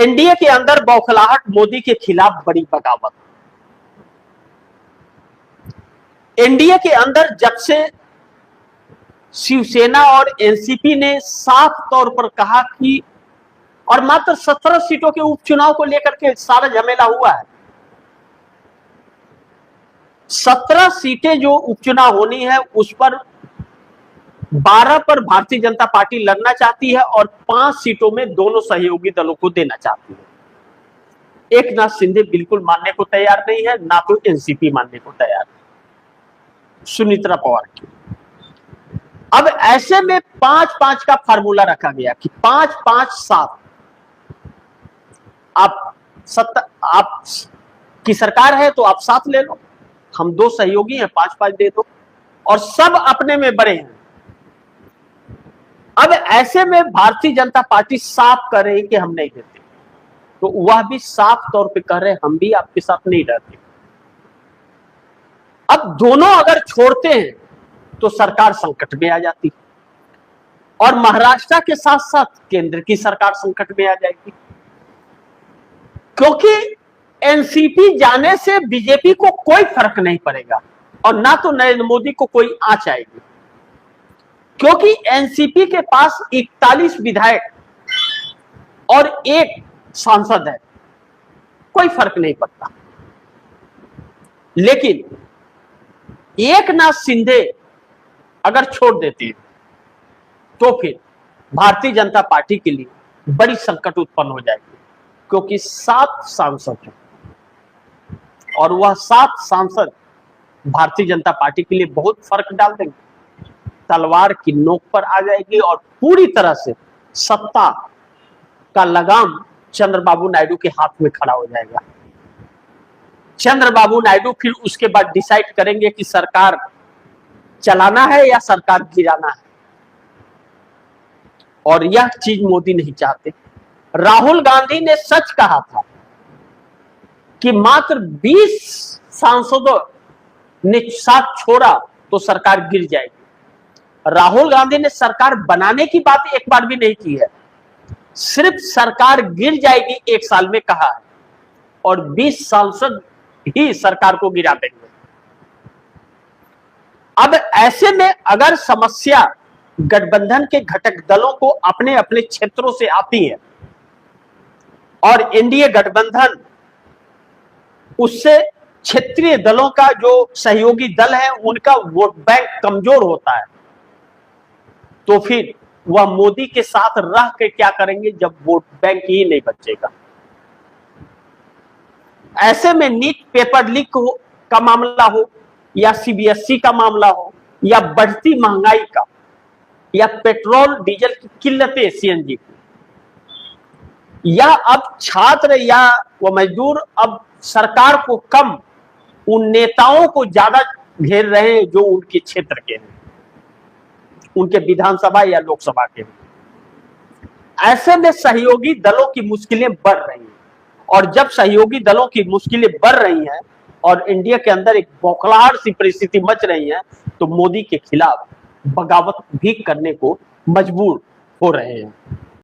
NDA के अंदर बौखलाहट, मोदी के खिलाफ बड़ी बगावत। एनडीए के अंदर जब से शिवसेना और एनसीपी ने साफ तौर पर कहा कि, और मात्र 17 सीटों के उपचुनाव को लेकर के सारा झमेला हुआ है। 17 सीटें जो उपचुनाव होनी है उस पर 12 पर भारतीय जनता पार्टी लड़ना चाहती है और 5 सीटों में दोनों सहयोगी दलों को देना चाहती है। एकनाथ शिंदे बिल्कुल मानने को तैयार नहीं है, ना तो एनसीपी मानने को तैयार है, सुनीत्रा पवार की। अब ऐसे में 5-5 का फार्मूला रखा गया कि 5-5-7 आप की सरकार है तो आप 7 ले लो, हम 2 सहयोगी हैं 5-5 दे दो, और सब अपने में बड़े हैं। अब ऐसे में भारतीय जनता पार्टी साफ कर रही कि हम नहीं देते, तो वह भी साफ तौर पे कह रहे हम भी आपके साथ नहीं रहते। अब दोनों अगर छोड़ते हैं तो सरकार संकट में आ जाती और महाराष्ट्र के साथ साथ केंद्र की सरकार संकट में आ जाएगी, क्योंकि एनसीपी जाने से बीजेपी को कोई फर्क नहीं पड़ेगा और ना तो नरेंद्र मोदी को कोई आंच आएगी, क्योंकि एनसीपी के पास 41 विधायक और 1 सांसद है, कोई फर्क नहीं पड़ता। लेकिन एकनाथ शिंदे अगर छोड़ देते हैं तो फिर भारतीय जनता पार्टी के लिए बड़ी संकट उत्पन्न हो जाएगी, क्योंकि 7 सांसद हैं और वह 7 सांसद भारतीय जनता पार्टी के लिए बहुत फर्क डाल देंगे, तलवार की नोक पर आ जाएगी और पूरी तरह से सत्ता का लगाम चंद्रबाबू नायडू के हाथ में खड़ा हो जाएगा। चंद्रबाबू नायडू फिर उसके बाद डिसाइड करेंगे कि सरकार चलाना है या सरकार गिराना है, और यह चीज मोदी नहीं चाहते। राहुल गांधी ने सच कहा था कि मात्र 20 सांसदों ने साथ छोड़ा तो सरकार गिर जाएगी। राहुल गांधी ने सरकार बनाने की बात एक बार भी नहीं की है, सिर्फ सरकार गिर जाएगी 1 साल में कहा है, और 20 सांसद ही सरकार को गिरा देंगे। अब ऐसे में अगर समस्या गठबंधन के घटक दलों को अपने अपने क्षेत्रों से आती है और एनडीए गठबंधन उससे क्षेत्रीय दलों का जो सहयोगी दल है उनका वोट बैंक कमजोर होता है, तो फिर वह मोदी के साथ रह के क्या करेंगे जब वोट बैंक ही नहीं बचेगा। ऐसे में नीट पेपर लीक का मामला हो या सीबीएसई का मामला हो या बढ़ती महंगाई का या पेट्रोल डीजल की किल्लतें सीएनजी की, या अब छात्र या वो मजदूर अब सरकार को कम उन नेताओं को ज्यादा घेर रहे हैं जो उनके क्षेत्र के हैं, उनके विधानसभा या लोकसभा के हैं। ऐसे में सहयोगी दलों की मुश्किलें बढ़ रही हैं, और जब सहयोगी दलों की मुश्किलें बढ़ रही हैं और इंडिया के अंदर एक बौखलाहट सी परिस्थिति मच रही है, तो मोदी के खिलाफ बगावत भी करने को मजबूर हो रहे हैं।